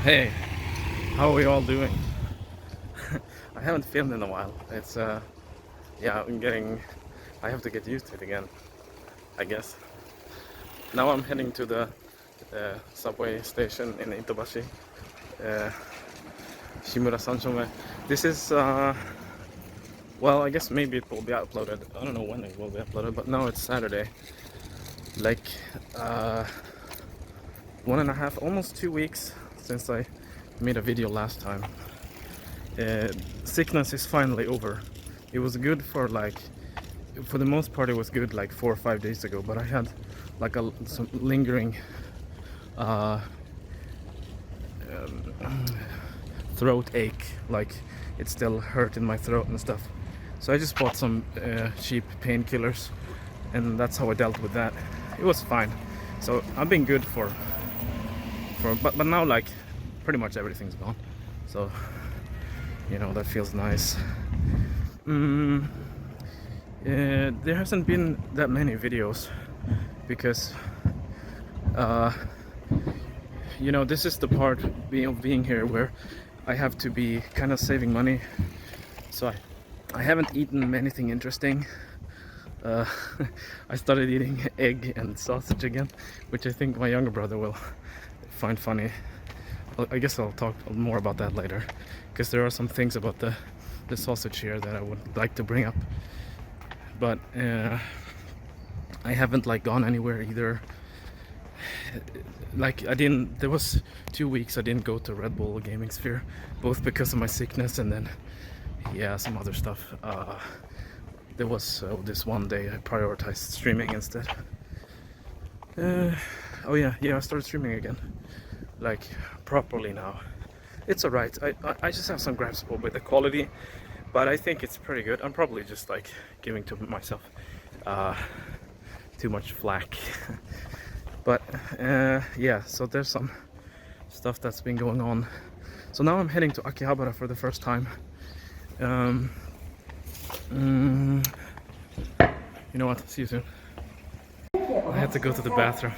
Hey, how are we all doing? I haven't filmed in a while. It's yeah, I have to get used to it again, I guess. Now I'm heading to the subway station in Itobashi, uh, Shimura Sanshome. This is well, I guess maybe it will be uploaded. I don't know when it will be uploaded, but now it's Saturday. Like uh, 1.5, almost 2 weeks since I made a video last time. Sickness is finally over. It was good for the most part, it was good like 4 or 5 days ago, but I had like some lingering uh, throat ache, like it still hurt in my throat and stuff. So I just bought some cheap painkillers, and that's how I dealt with that. It was fine. So I've been good but now like pretty much everything's gone. So that feels nice. There hasn't been that many videos because this is the part of being here where I have to be kind of saving money. So I haven't eaten anything interesting. I started eating egg and sausage again, which I think my younger brother will find funny. I guess I'll talk more about that later, because there are some things about the sausage here that I would like to bring up. But I haven't like gone anywhere either. Like there was 2 weeks I didn't go to Red Bull Gaming Sphere, both because of my sickness and then some other stuff. There was this one day I prioritized streaming instead. Oh yeah, I started streaming again, like properly now. It's alright. I just have some gripes with the quality, but I think it's pretty good. I'm probably just like giving to myself too much flack. But yeah, so there's some stuff that's been going on. So now I'm heading to Akihabara for the first time. You know what? See you soon. I had to go to the bathroom.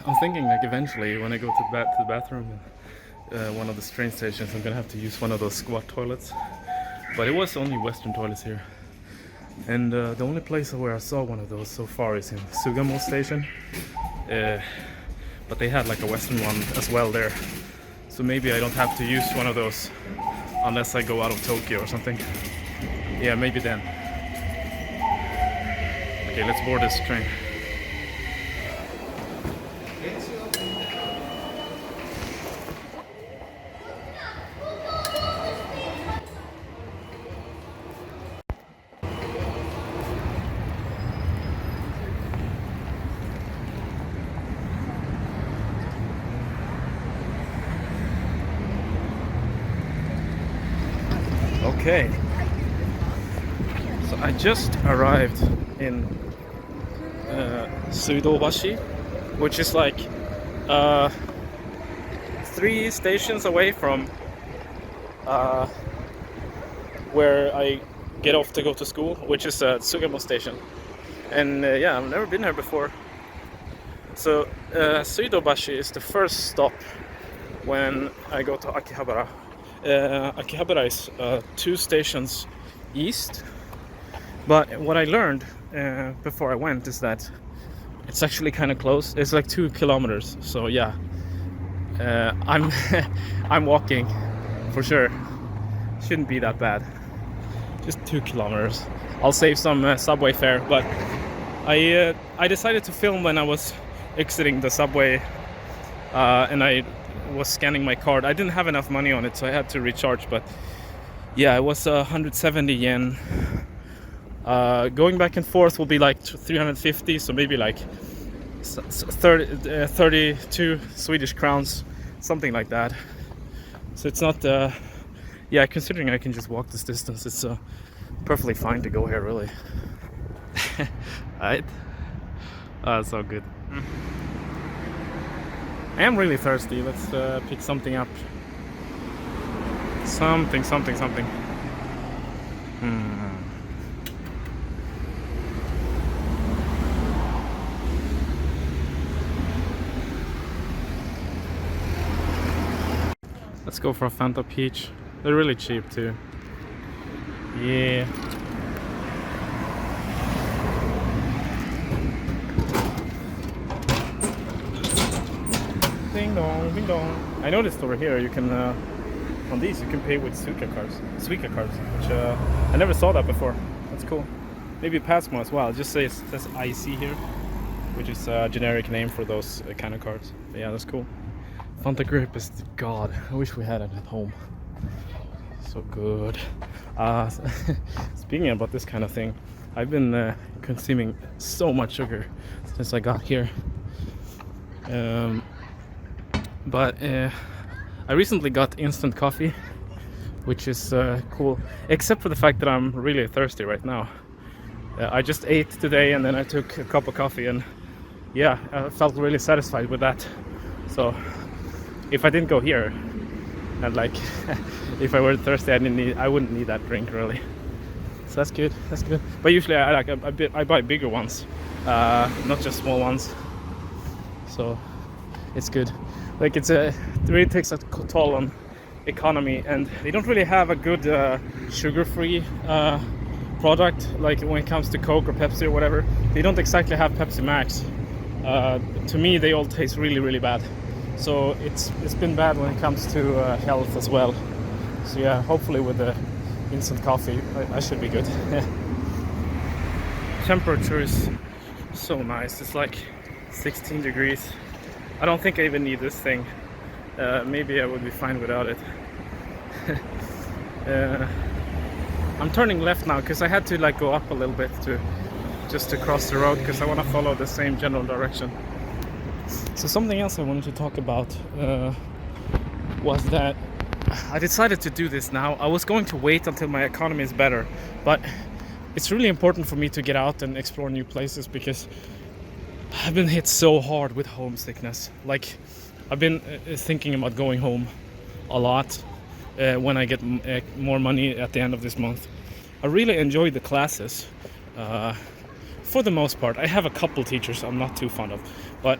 I'm thinking like eventually when I go to the bathroom in one of the train stations, I'm gonna have to use one of those squat toilets. But it was only Western toilets here. And the only place where I saw one of those so far is in Sugamo station. But they had like a Western one as well there. So maybe I don't have to use one of those unless I go out of Tokyo or something. Yeah, maybe then. Okay, let's board this train. Okay, so I just arrived in Suidobashi, which is like 3 stations away from where I get off to go to school, which is Sugamo station. And yeah, I've never been here before. So Suidobashi is the first stop when I go to Akihabara. Akihabara is 2 stations east, but what I learned before I went is that it's actually kind of close. It's like 2 kilometers. So yeah, I'm I'm walking for sure. Shouldn't be that bad. Just 2 kilometers. I'll save some subway fare, but I decided to film when I was exiting the subway, and I was scanning my card. I didn't have enough money on it, so I had to recharge. But yeah, it was 170 yen. Going back and forth will be like 350, so maybe like 32 Swedish crowns, something like that. So it's not yeah, considering I can just walk this distance, it's perfectly fine to go here, really. Right? That's all good. I am really thirsty. Let's pick something up. Something. Let's go for a Fanta Peach. They're really cheap too. Yeah. Ding dong, ding dong. I noticed over here you can, on these, you can pay with Suica cards, which I never saw that before. That's cool. Maybe Passmo as well. It just says IC here, which is a generic name for those kind of cards. But yeah, that's cool. Fanta Grip is god. I wish we had it at home. So good. Speaking about this kind of thing, I've been consuming so much sugar since I got here. But I recently got instant coffee, which is cool, except for the fact that I'm really thirsty right now. I just ate today and then I took a cup of coffee, and yeah, I felt really satisfied with that. So if I didn't go here and like if I were thirsty, I wouldn't need that drink really. So that's good, that's good. But usually I buy bigger ones, not just small ones. So it's good. Like it really takes a toll on economy, and they don't really have a good sugar-free product. Like when it comes to Coke or Pepsi or whatever, they don't exactly have Pepsi Max. To me, they all taste really, really bad. So it's been bad when it comes to health as well. So yeah, hopefully with the instant coffee, I should be good. Temperature is so nice. It's like 16 degrees. I don't think I even need this thing. Maybe I would be fine without it. I'm turning left now because I had to like go up a little bit just to cross the road, because I want to follow the same general direction. So something else I wanted to talk about was that I decided to do this now. I was going to wait until my economy is better, but it's really important for me to get out and explore new places, because I've been hit so hard with homesickness. Like I've been thinking about going home a lot when I get more money at the end of this month. I really enjoy the classes for the most part. I have a couple teachers I'm not too fond of, but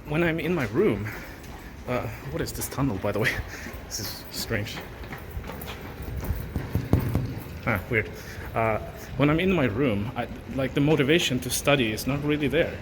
when I'm in my room, what is this tunnel, by the way? This is strange. Weird. When I'm in my room, like the motivation to study is not really there.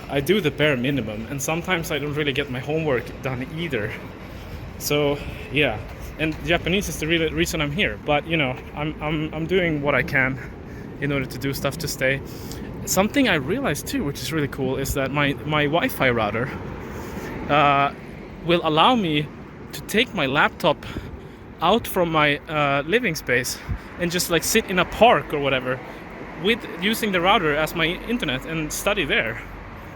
I do the bare minimum, and sometimes I don't really get my homework done either. So yeah, and Japanese is the real reason I'm here. But you know, I'm doing what I can in order to do stuff to stay. Something I realized too, which is really cool, is that my Wi-Fi router will allow me to take my laptop out from my living space and just like sit in a park or whatever with using the router as my internet and study there,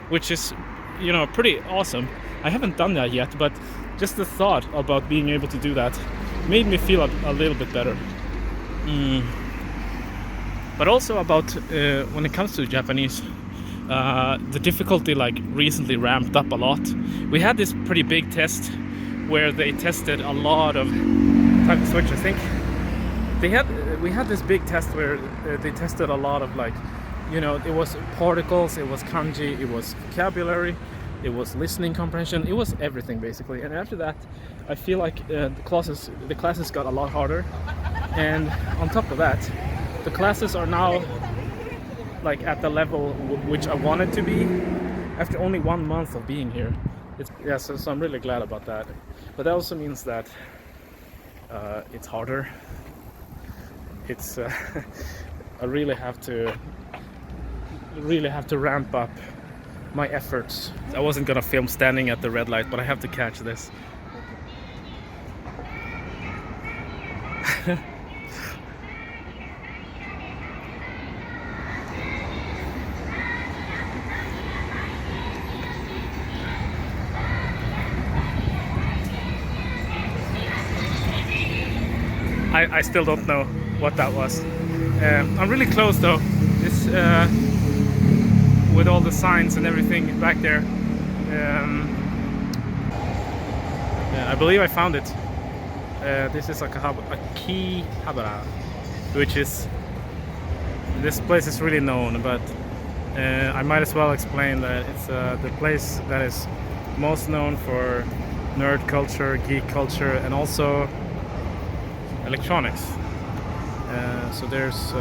which is, you know, pretty awesome. I haven't done that yet, but just the thought about being able to do that made me feel a little bit better. But also about when it comes to Japanese, the difficulty like recently ramped up a lot. We had this pretty big test where they tested a lot of time to switch. I think we had this big test where they tested a lot of, like, you know, it was particles, it was kanji, it was vocabulary, it was listening comprehension, it was everything basically. And after that, I feel like the classes got a lot harder. And on top of that, the classes are now like at the level which I wanted to be after only 1 month of being here. So I'm really glad about that. But that also means that it's harder. It's I really have to ramp up my efforts. I wasn't gonna film standing at the red light, but I have to catch this. I still don't know what that was. I'm really close though. This with all the signs and everything back there. I believe I found it. This is Akihabara, which is, this place is really known, but I might as well explain that it's the place that is most known for nerd culture, geek culture, and also electronics. So there's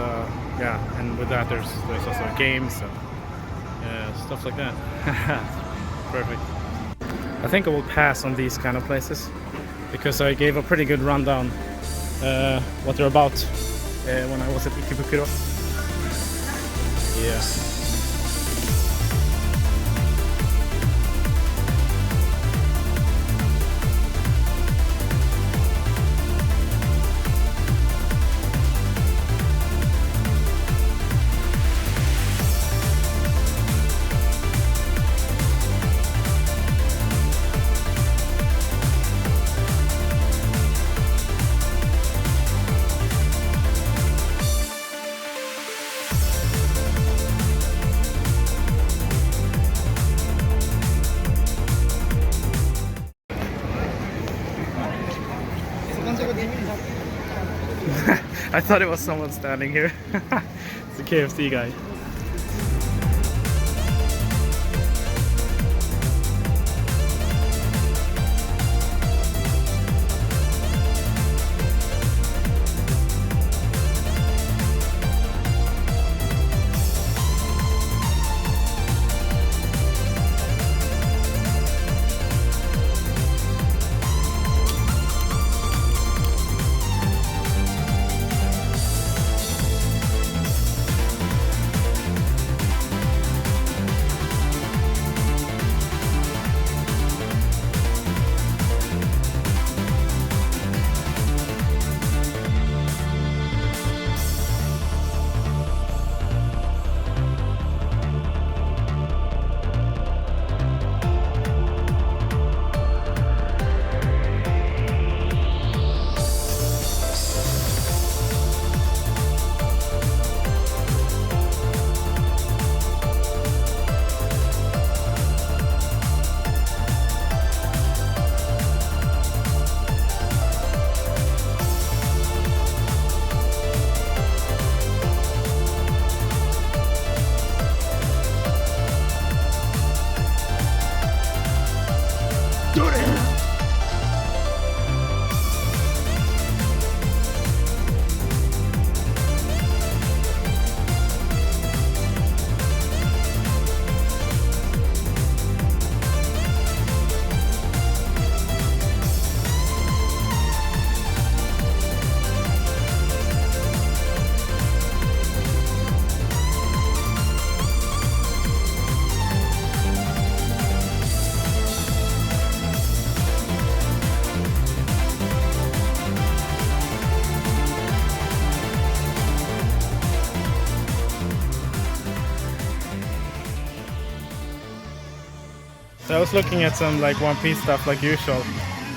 yeah, and with that there's also games and stuff like that. Perfect. I think I will pass on these kind of places because I gave a pretty good rundown what they're about when I was at Akihabara. Yeah. I thought it was someone standing here. It's a KFC guy. So I was looking at some like One Piece stuff like usual,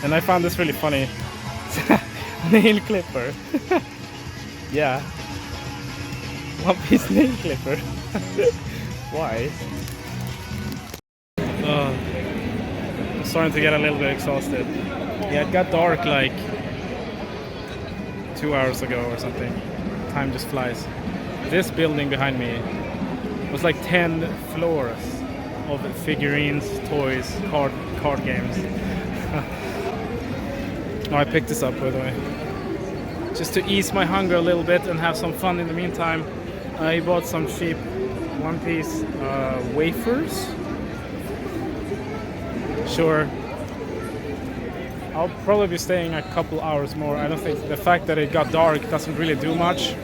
and I found this really funny. Nail clipper. Yeah. One Piece nail clipper. Why? I'm starting to get a little bit exhausted. Yeah, it got dark like 2 hours ago or something. Time just flies. This building behind me was like 10 floors of figurines, toys, card games. Oh, I picked this up by the way. Just to ease my hunger a little bit and have some fun in the meantime, I bought some cheap One Piece wafers. Sure, I'll probably be staying a couple hours more. I don't think the fact that it got dark doesn't really do much.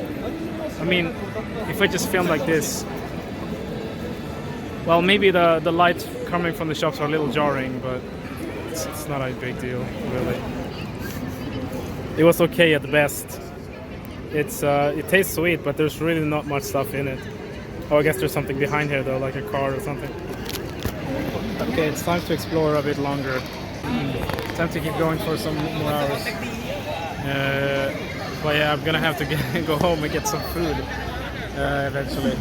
I mean, if I just film like this, well, maybe the lights coming from the shops are a little jarring, but it's not a big deal, really. It was okay at best. It tastes sweet, but there's really not much stuff in it. Oh, I guess there's something behind here though, like a car or something. Okay, it's time to explore a bit longer. Time to keep going for some more hours. But yeah, I'm gonna have to go home and get some food eventually.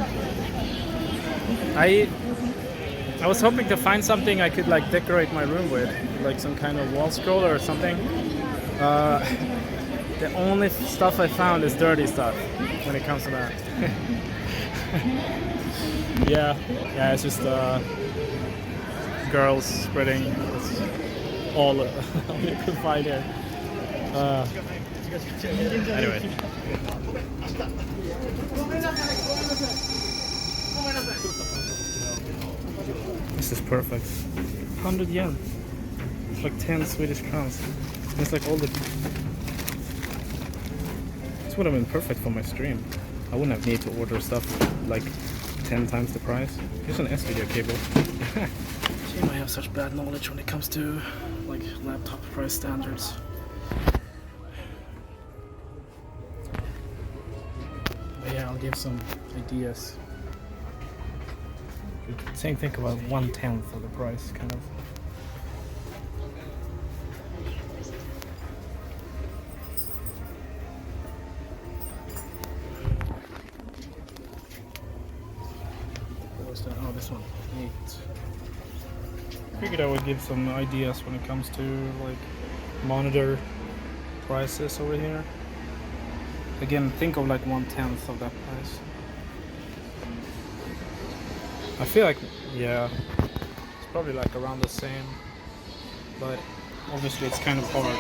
I was hoping to find something I could like decorate my room with, like some kind of wall scroller or something. The only stuff I found is dirty stuff when it comes to that. Yeah, it's just girls spreading all you could find here. Anyway. This is perfect. 100 yen. It's like 10 Swedish crowns. It's like all the... This would have been perfect for my stream. I wouldn't have need to order stuff like 10 times the price. Here's an S-video cable. Shame I have such bad knowledge when it comes to like laptop price standards. But yeah, I'll give some ideas. Same thing about 1/10 of the price, kind of. What was that? Oh, this one. 8. Figured I would give some ideas when it comes to like monitor prices over here. Again, think of like 1/10 of that price. I feel like, yeah, it's probably like around the same, but obviously it's kind of hard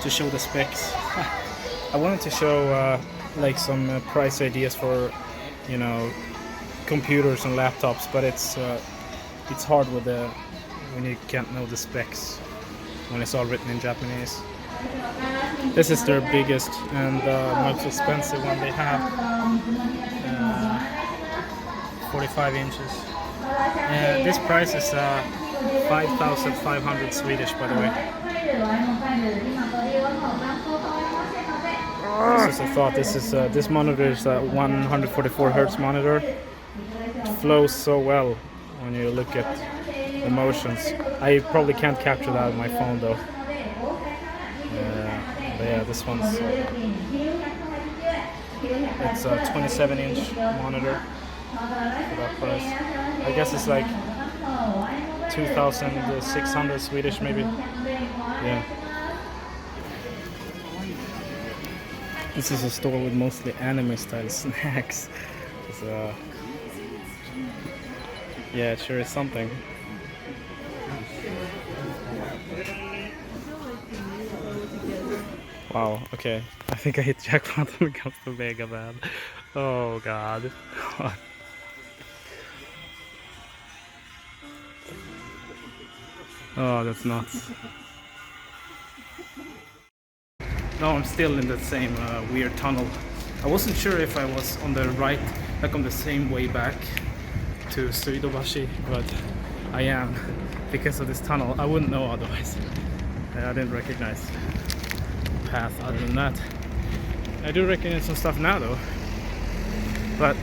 to show the specs. I wanted to show like some price ideas for, you know, computers and laptops, but it's hard with when you can't know the specs when it's all written in Japanese. This is their biggest and most expensive one they have. 45 inches. This price is 5,500 Swedish, by the way. This is a thought. This monitor is a 144 Hertz monitor. It flows so well when you look at the motions. I probably can't capture that on my phone though. But yeah, this one's it's a 27-inch monitor. For that price, I guess it's like 2,600 Swedish, maybe. Yeah. This is a store with mostly anime-style snacks. Yeah, it sure is something. Wow. Okay, I think I hit jackpot when it comes to Mega Man. Oh God. Oh, that's nuts. No, I'm still in that same weird tunnel. I wasn't sure if I was on the right, like on the same way back to Suidobashi, but I am because of this tunnel. I wouldn't know otherwise. I didn't recognize the path other than that. I do recognize some stuff now though. But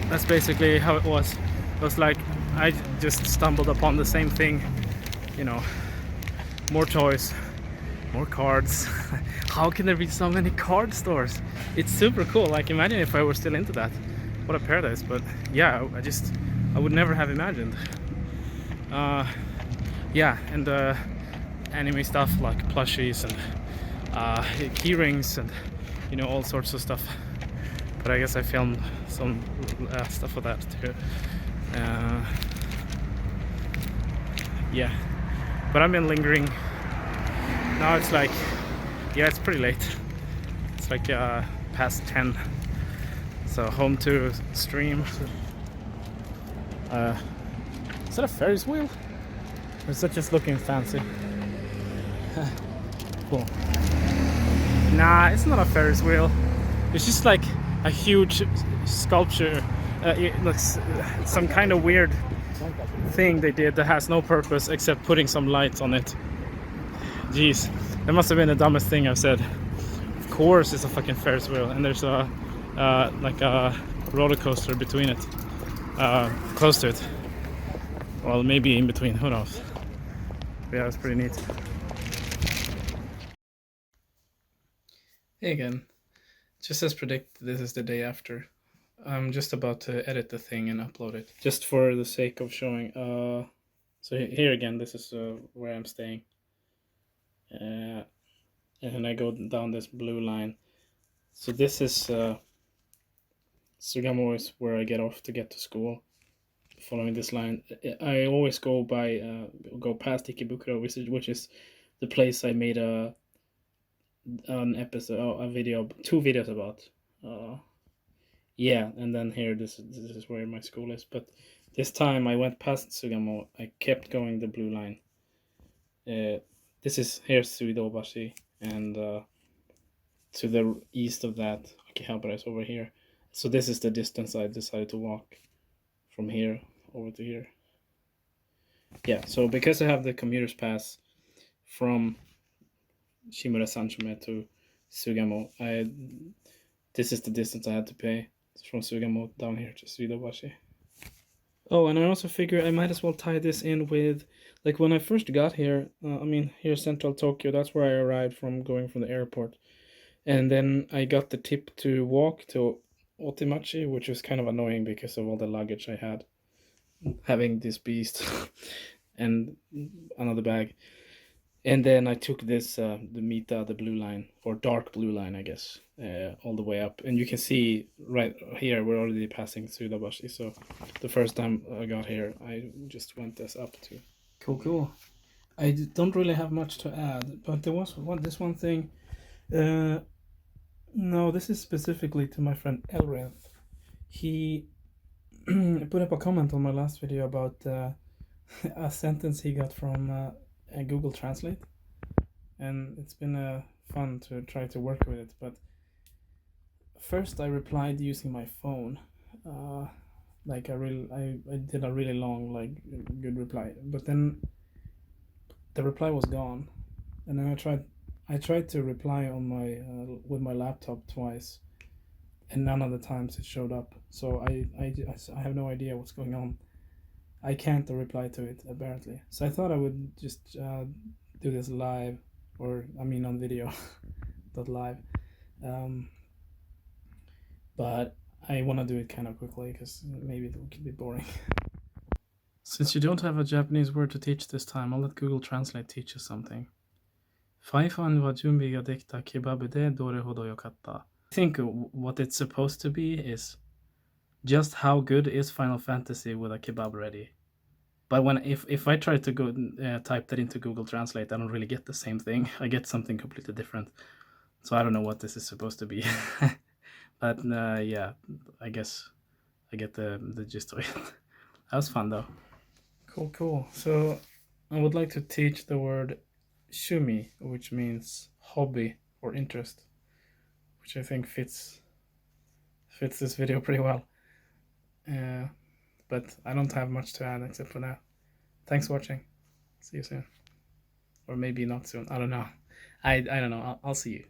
that's basically how it was. It was like I just stumbled upon the same thing. You know, more toys, more cards. How can there be so many card stores? It's super cool. Like, imagine if I were still into that. What a paradise. But yeah, I would never have imagined. Yeah, and anime stuff like plushies and key rings and, you know, all sorts of stuff. But I guess I filmed some stuff of that too. Yeah, but I've been lingering. Now it's like, yeah, it's pretty late. It's like past 10. So home to stream. Is that a Ferris wheel? Or is that just looking fancy? Cool. Nah, it's not a Ferris wheel. It's just like a huge sculpture. It looks some kind of weird thing they did that has no purpose except putting some lights on it. Jeez, that must have been the dumbest thing I've said. Of course it's a fucking Ferris wheel, and there's a like a roller coaster between it, close to it. Well, maybe in between, who knows. But yeah, it's pretty neat. Hey again. Just as predicted, this is the day after. I'm just about to edit the thing and upload it, just for the sake of showing. So here again, this is where I'm staying. And I go down this blue line. So this is Sugamo is where I get off to get to school. following this line. I always go go past Ikebukuro, which is the place I made an episode, a video, 2 videos about. Yeah, and then here, this is where my school is. But this time I went past Sugamo. I kept going the blue line. This is here's Suidobashi, and to the east of that, Akihabara is over here. So this is the distance I decided to walk from here over to here. Yeah, so because I have the commuter's pass from Shimura Sanchome to Sugamo, this is the distance I had to pay from Sugamo down here to Suidobashi. Oh, and I also figure I might as well tie this in with, like, when I first got here, here's central Tokyo, that's where I arrived from going from the airport. And then I got the tip to walk to Otimachi, which was kind of annoying because of all the luggage I had, having this beast and another bag. And then I took this, the Mita, the blue line, or dark blue line, I guess, all the way up. And you can see right here, we're already passing Suidobashi. So the first time I got here, I just went this up to. Cool. I don't really have much to add, but there was this one thing. No, this is specifically to my friend Elrith. He put up a comment on my last video about a sentence he got from Google Translate, and it's been fun to try to work with it. But first, I replied using my phone, like I did a really long, like, good reply. But then the reply was gone, and then I tried to reply on my with my laptop twice, and none of the times it showed up. So I have no idea what's going on. I can't reply to it apparently. So I thought I would just do this live, or on video, not live. But I want to do it kind of quickly because maybe it could be boring. Since you don't have a Japanese word to teach this time, I'll let Google Translate teach you something. 5 wa junbi ga dekita kebab de dore hodo yokatta. I think what it's supposed to be is just how good is Final Fantasy with a kebab ready. But if I try to go type that into Google Translate, I don't really get the same thing. I get something completely different. So I don't know what this is supposed to be. But yeah, I guess I get the gist of it. That was fun though. Cool. So I would like to teach the word shumi, which means hobby or interest, which I think fits this video pretty well. But I don't have much to add except for that. Thanks for watching. See you soon. Or maybe not soon. I don't know. I don't know. I'll see you.